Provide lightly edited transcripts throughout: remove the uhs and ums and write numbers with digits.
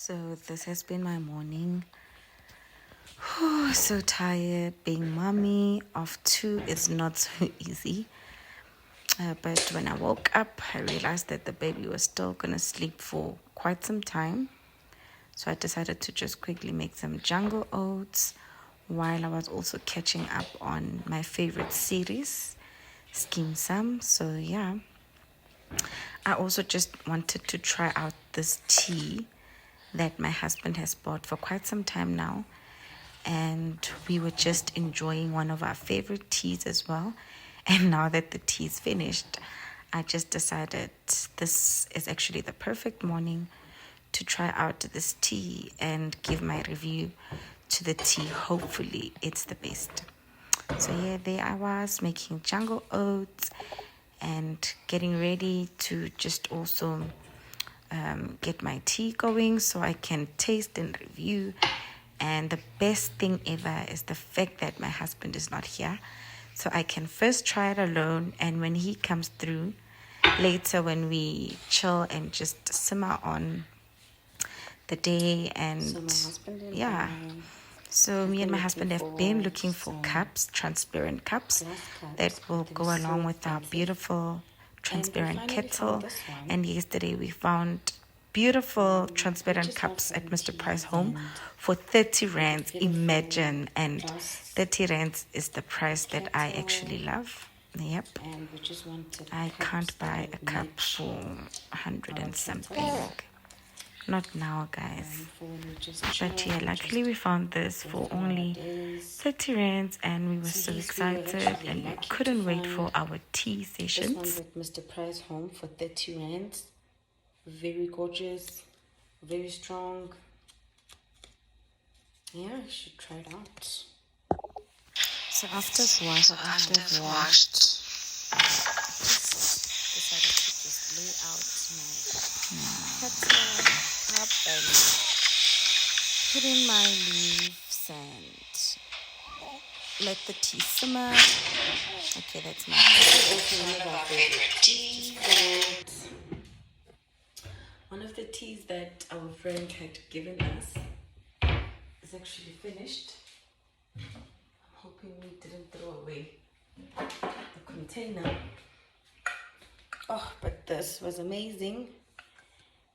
So this has been my morning. So tired. Being mommy of two is not so easy. But when I woke up, I realized that the baby was still gonna sleep for quite some time. So I decided to just quickly make some jungle oats while I was also catching up on my favorite series, Skim Sam. So yeah, I also just wanted to try out this tea that my husband has bought for quite some time now. And we were just enjoying one of our favorite teas as well. And now that the tea is finished, I just decided this is actually the perfect morning to try out this tea and give my review to the tea. Hopefully, it's the best. So, yeah, there I was making jungle oats and getting ready to just also get my tea going so I can taste and review. And the best thing ever is the fact that my husband is not here. So I can first try it alone, and when he comes through later, when we chill and just simmer on the day, and yeah. So me and my husband have been looking for cups, transparent cups, that will go along with our beautiful transparent kettle. And yesterday we found beautiful transparent cups at Mr. Price Home for 30 rands. Imagine, and 30 rands is the price that I actually love. Yep. I can't buy a cup for 100 and something. Not now, guys. But yeah, luckily we found this for only 30 rands, and we were so excited and we couldn't wait for our tea sessions. Mr. Price Home for 30 rands. Very gorgeous, very strong. Yeah, you should try it out. So after I've washed, decided to just lay out my kettle cup and put in my leaves and let the tea simmer. Okay, that's my One of our favorite teas. One of the teas that our friend had given us is actually finished. I'm hoping we didn't throw away the container. Oh, but this was amazing.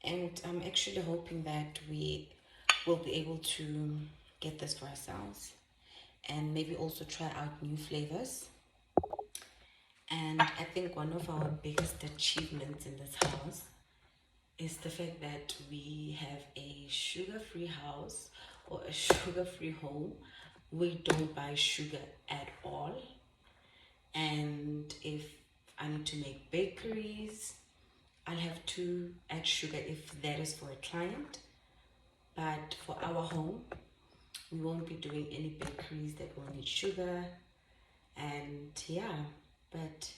And I'm actually hoping that we will be able to get this for ourselves and maybe also try out new flavors. And I think one of our biggest achievements in this house is the fact that we have a sugar-free house or a sugar-free home. We don't buy sugar at all. And if I need to make bakeries, I'll have to add sugar if that is for a client. But for our home, we won't be doing any bakeries that will need sugar. And yeah, but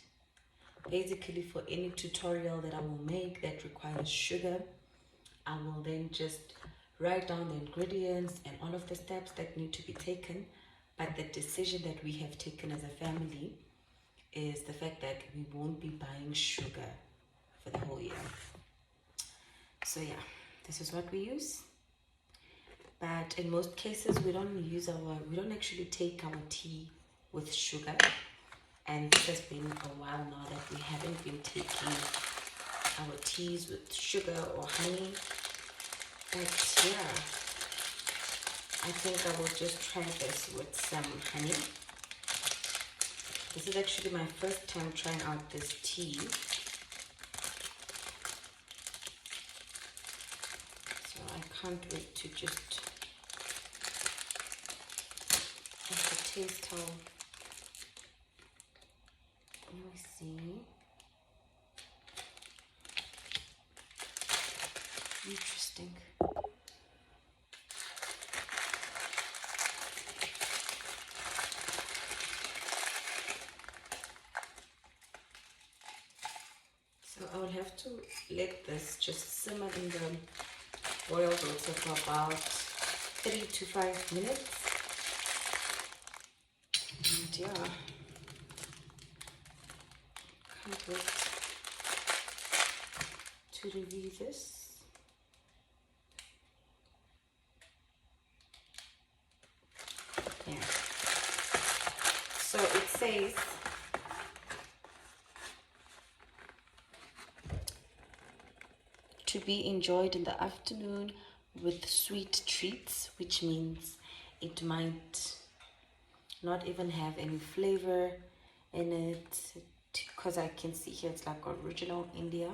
basically for any tutorial that I will make that requires sugar, I will then just write down the ingredients and all of the steps that need to be taken. But the decision that we have taken as a family is the fact that we won't be buying sugar for the whole year. So yeah, this is what we use. But in most cases, we don't actually take our tea with sugar. And this has been a while now that we haven't been taking our teas with sugar or honey. But yeah, I think I will just try this with some honey. This is actually my first time trying out this tea. So I can't wait to just have to taste how. Let me see. Interesting. So I will have to let this just simmer in the boiled water for about 3 to 5 minutes. And yeah, can't wait to review this. Yeah. So it says, to be enjoyed in the afternoon with sweet treats, which means it might not even have any flavor in it, because I can see here it's like original India.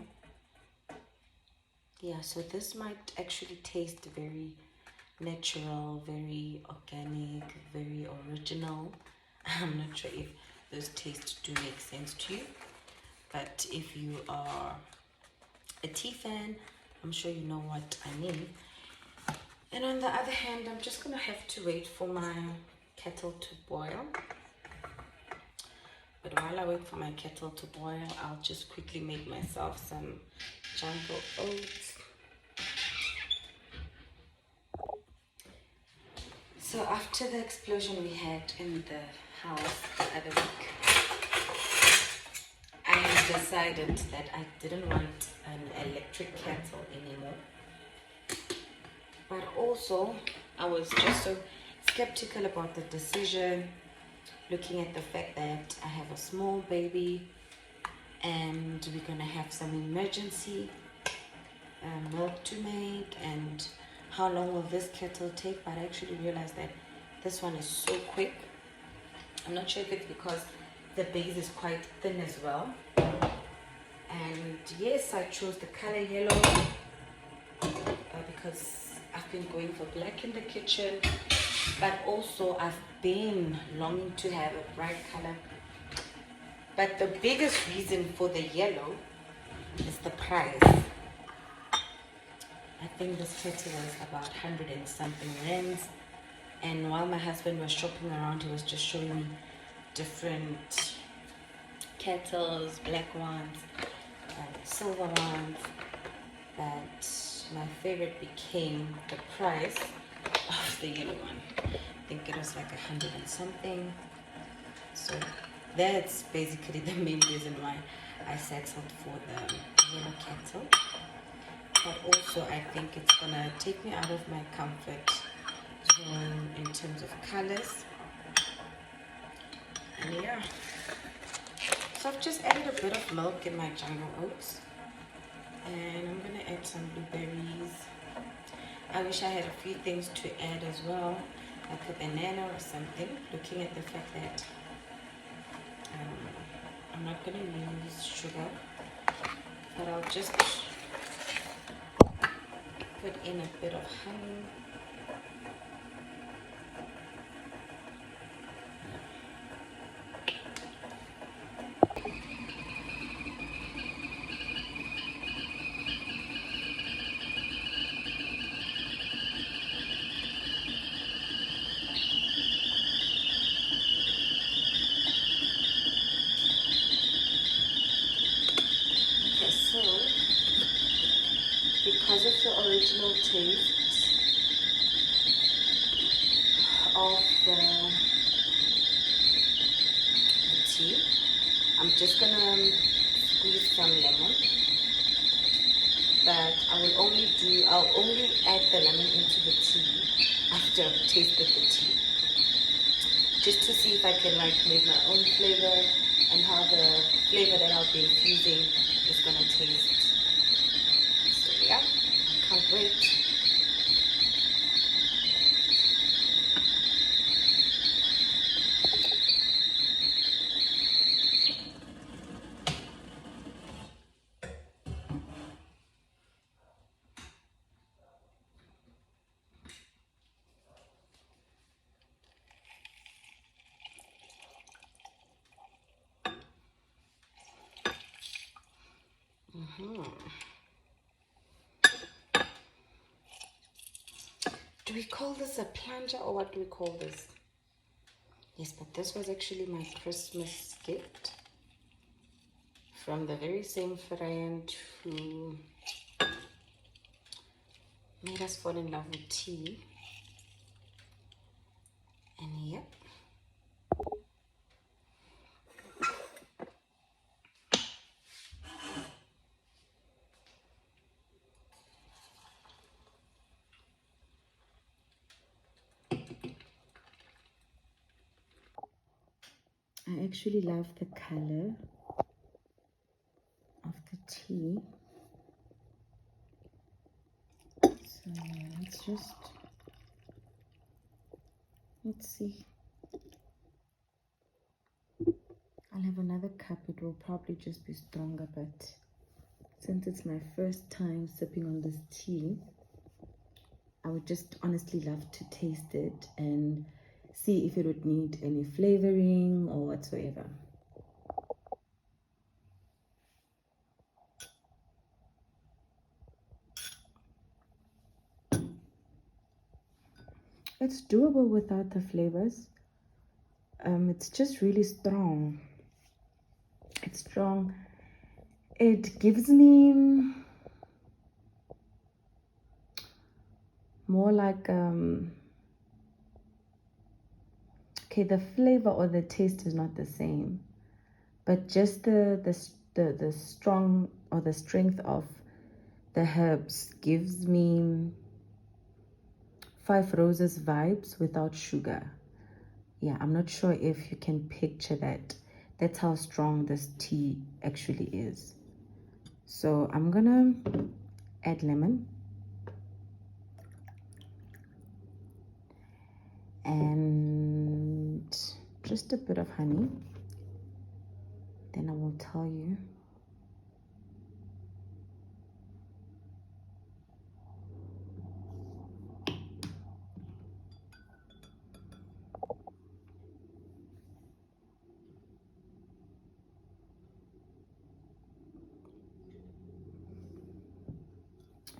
Yeah, so this might actually taste very natural, very organic, very original. I'm not sure if those tastes do make sense to you, but if you are a tea fan, I'm sure you know what I mean. And on the other hand, I'm just gonna have to wait for my kettle to boil. But while I wait for my kettle to boil, I'll just quickly make myself some jungle oats. So after the explosion we had in the house the other week, I decided that I didn't want an electric kettle anymore. But also, I was just so skeptical about the decision, looking at the fact that I have a small baby and we're gonna have some emergency milk to make, and how long will this kettle take. But I actually realized that this one is so quick. I'm not sure if it's because the base is quite thin as well. And yes, I chose the color yellow because I've been going for black in the kitchen, but also I've been longing to have a bright color. But the biggest reason for the yellow is the price. I think this kettle was about 100 and something rands. And while my husband was shopping around, he was just showing me different kettles, black ones, silver ones. But my favorite became the price of the yellow one. I think it was like 100 and something. So that's basically the main reason why I settled for the yellow kettle. But also I think it's gonna take me out of my comfort zone in terms of colors. And yeah, so I've just added a bit of milk in my jungle oats, and I'm gonna add some blueberries. I wish I had a few things to add as well, like a banana or something, looking at the fact that I'm not gonna use sugar, but I'll just put in a bit of honey. Okay, so because of the original taste of the tea, I'm just gonna squeeze some lemon, but I'll only add the lemon into the tea after I've tasted the tea, just to see if I can like make my own flavor and how the flavor that I'll be infusing is gonna taste. So yeah, can't wait. Do we call this a plunger or what do we call this? Yes, but this was actually my Christmas gift from the very same friend who made us fall in love with tea. And yep. I actually love the color of the tea. So yeah, let's see. I'll have another cup. It will probably just be stronger, but since it's my first time sipping on this tea, I would just honestly love to taste it and see if it would need any flavoring or whatsoever. It's doable without the flavors. It's just really strong. It's strong. It gives me more like okay, the flavor or the taste is not the same, but just the strong or the strength of the herbs gives me Five Roses vibes without sugar. Yeah, I'm not sure if you can picture that. That's how strong this tea actually is. So I'm gonna add lemon and just a bit of honey. Then I will tell you.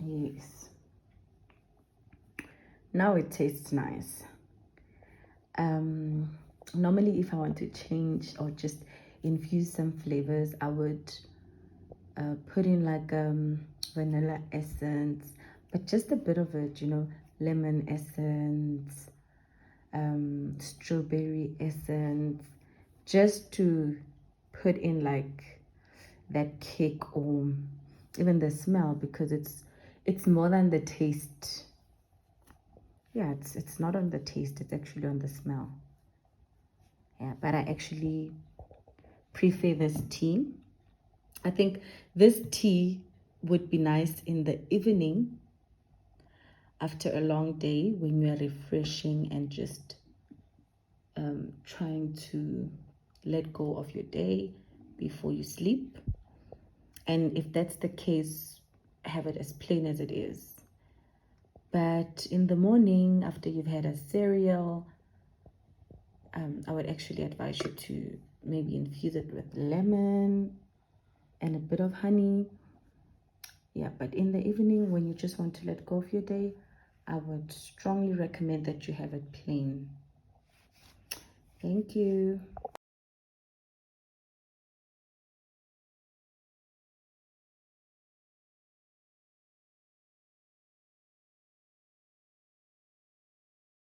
Yes. Now it tastes nice. Normally if I want to change or just infuse some flavors, I would put in like vanilla essence, but just a bit of it, you know, lemon essence, strawberry essence, just to put in like that kick or even the smell, because it's more than the taste. Yeah, it's not on the taste, it's actually on the smell. Yeah, but I actually prefer this tea. I think this tea would be nice in the evening after a long day when you are refreshing and just trying to let go of your day before you sleep. And if that's the case, have it as plain as it is. But in the morning, after you've had a cereal, I would actually advise you to maybe infuse it with lemon and a bit of honey. Yeah, but in the evening, when you just want to let go of your day, I would strongly recommend that you have it plain. Thank you.